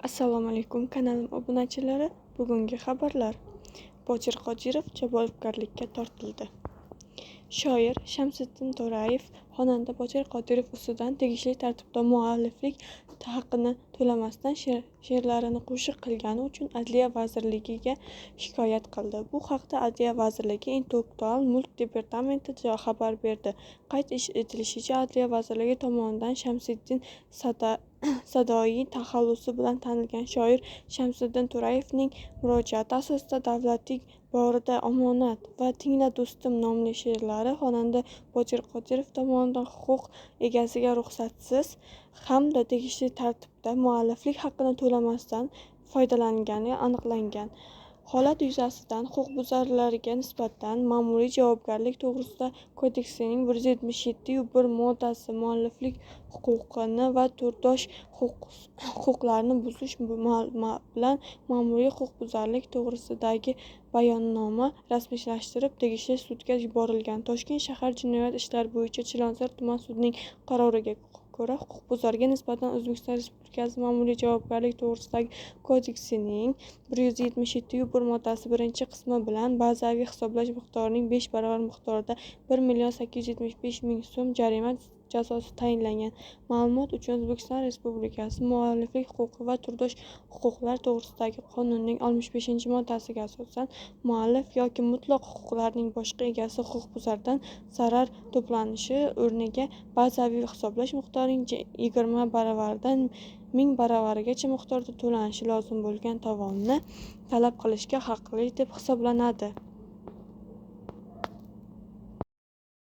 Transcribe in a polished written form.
Assalomu alaykum kanalim obunachilari. Bugungi xabarlar. Botir Qodirov javobgarlikka tortildi. Shoir Shamsiddin To'rayev xonanda Botir Qodirov ustidan tegishli tartibda mualliflik haqini to'lamasdan she'rlarini qo'shiq qilgani uchun Adliya vazirligiga shikoyat qildi. Bu haqda Adliya vazirligi Intellektual mulk departamenti xabar berdi. Qayd etilishicha, Adliya vazirligi tomonidan Shamsiddin sadoiy taxallusi bilan tanilgan shoir Shamsiddin To'rayevning murojaati asosida Davlating borida omonat va Tingla do'stim nomli she'rlari xonanda Botir Qodirov tomonidan huquq egasiga ruxsatsiz hamda tegishli tartibda mualliflik haqini to'lamasdan foydalangani aniqlangan. Holat yuzasidan huquqbuzarlarga nisbatan ma'muriy javobgarlik to'g'risida kodeksining 177-1 moddasi mualliflik huquqini va turdosh huquqlarini buzish bilan ma'muriy huquqbuzarlik to'g'risidagi bayonnoma rasmiylashtirib, tegishli sudga yuborilgan. Toshkent shahar Jinoyat ishlari bo'yicha Chilonzor tuman sudining qaroriga ko'ra, huquqbuzarga nisbatan O'zbekiston Respublikasi ma'muriy javobgarlik to'g'risidagi kodeksining 177-1 moddasi 1-qismi bilan bazaviy hisoblash miqdorining 5 barobar miqdorida 1,875,000 so'm jarima jazosi tayinlangan. Ma'lumot uchun, O'zbekiston Respublikasi mualliflik huquqi va turdosh huquqlar to'g'risidagi qonunning 65-moddasiga asosan muallif yoki mutlaq huquqlarning boshqa egasi huquqbuzardan zarar to'planishi o'rniga bazaviy hisoblash miqdorining 20 baravaridan 1000 baravarigacha miqdorda to'lanishi lozim bo'lgan tovonni talab qilishga haqli deb hisoblanadi.